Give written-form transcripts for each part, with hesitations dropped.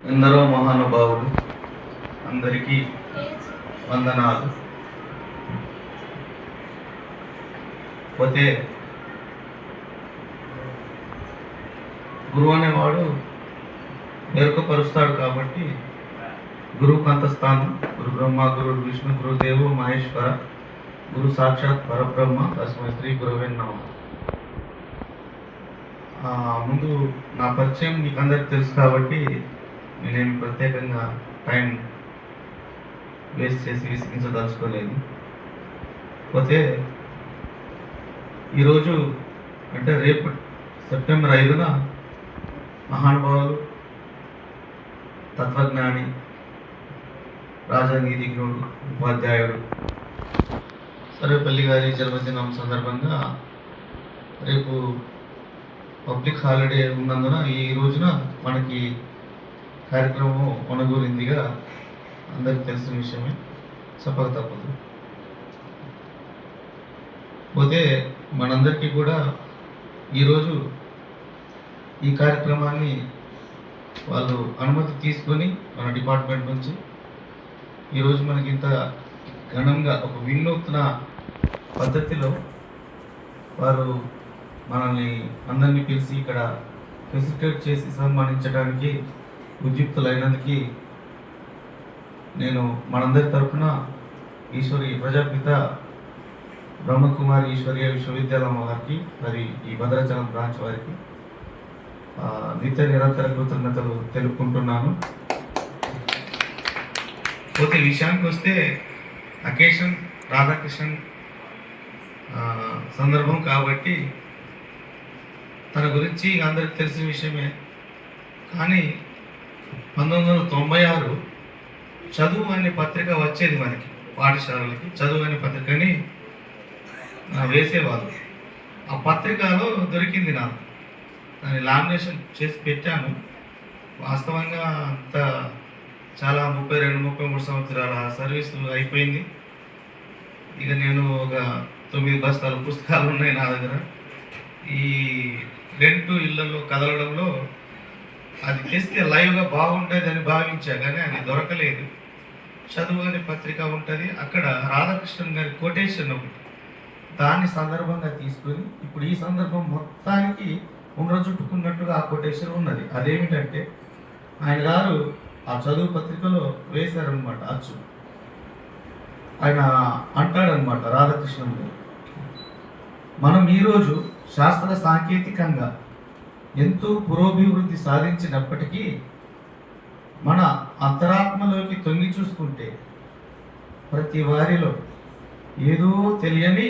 ఎందరో మహానుభావులు అందరికీ వందనాలు. పోతే గురువు అనేవాడు మెరుగుపరుస్తాడు కాబట్టి గురువుకు అంత స్థానం. గురు బ్రహ్మ, గురు విష్ణు, గురుదేవు మహేశ్వర, గురు సాక్షాత్ పరబ్రహ్మ, తస్మై శ్రీ గురువే నమః. ముందు నా పరిచయం మీకు అందరికి తెలుసు కాబట్టి నేనేమి ప్రత్యేకంగా టైం వేస్ట్ చేసి విసిగించదలుచుకోలేదు. పోతే ఈరోజు అంటే రేపు సెప్టెంబర్ 5న మహానుభావులు, తత్వజ్ఞాని, రాజనీతిజ్ఞుడు, ఉపాధ్యాయుడు సర్వేపల్లి గారి జన్మదినం సందర్భంగా రేపు పబ్లిక్ హాలిడే ఉన్నందున ఈ రోజున మనకి కార్యక్రమం కొనగూరిందిగా అందరికి తెలిసిన విషయమే, చెప్పక తప్పదు. పోతే మనందరికీ కూడా ఈరోజు ఈ కార్యక్రమాన్ని వాళ్ళు అనుమతి తీసుకొని మన డిపార్ట్మెంట్ నుంచి ఈరోజు మనకి ఇంత ఘనంగా ఒక వినూత్న పద్ధతిలో వారు మనల్ని అందరినీ పిలిచి ఇక్కడ ఫెసిలిటేట్ చేసి సన్మానించడానికి ఉద్యుక్తులైనందుకు నేను మనందరి తరఫున ఈశ్వరి ప్రజాపిత బ్రహ్మకుమారి ఈశ్వరీయ విశ్వవిద్యాలయం వారికి, మరి ఈ భద్రాచలం బ్రాంచ్ వారికి నిత్య నిరంతర కృతజ్ఞతలు తెలుపుకుంటున్నాను. పోతే విషయానికి వస్తే అకేషన్ రాధాకృష్ణన్ సందర్భం కాబట్టి తన గురించి అందరికి తెలిసిన విషయమే. కానీ 1996 చదువు అనే పత్రిక వచ్చేది మనకి పాఠశాలలకి. చదువు అనే పత్రికని వేసేవాళ్ళు. ఆ పత్రికలో దొరికింది నాకు, దాన్ని లామినేషన్ చేసి పెట్టాను. వాస్తవంగా అంత చాలా 32-33 సంవత్సరాల సర్వీస్ అయిపోయింది. ఇక నేను ఒక 9 బస్తాల పుస్తకాలు ఉన్నాయి నా దగ్గర. ఈ రెంట్ ఇళ్లలో కదలడంలో అది తెస్తే లైవ్గా బాగుంటుంది అని భావించా, కానీ అది దొరకలేదు. చదువు అనే పత్రిక ఉంటుంది, అక్కడ రాధాకృష్ణన్ గారి కొటేషన్ ఒకటి, దాన్ని సందర్భంగా తీసుకొని ఇప్పుడు ఈ సందర్భం మొత్తానికి చుట్టుకున్నట్టుగా ఆ కొటేషన్ ఉన్నది. అదేమిటంటే ఆయన గారు ఆ చదువు పత్రికలో వేశారనమాట అచ్చు. ఆయన అంటాడనమాట రాధాకృష్ణన్ గారు, మనం ఈరోజు శాస్త్ర సాంకేతికంగా ఎంతో పురోభివృద్ధి సాధించినప్పటికీ మన అంతరాత్మలోకి తొంగి చూసుకుంటే ప్రతి వారిలో ఏదో తెలియని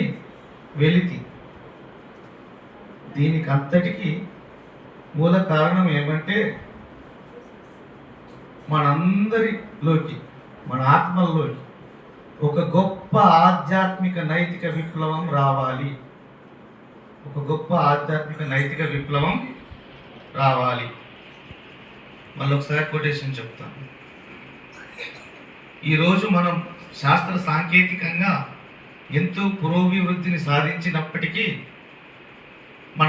వెలితి. దీనికి అంతటికి మూల కారణం ఏమంటే మనందరిలోకి, మన ఆత్మల్లోకి ఒక గొప్ప ఆధ్యాత్మిక నైతిక విప్లవం రావాలి. ఒక గొప్ప ఆధ్యాత్మిక నైతిక విప్లవం రావాలి. మళ్ళీ ఒకసారి కొటేషన్ చెప్తాను. ఈరోజు మనం శాస్త్ర సాంకేతికంగా ఎంతో పురోభివృద్ధిని సాధించినప్పటికీ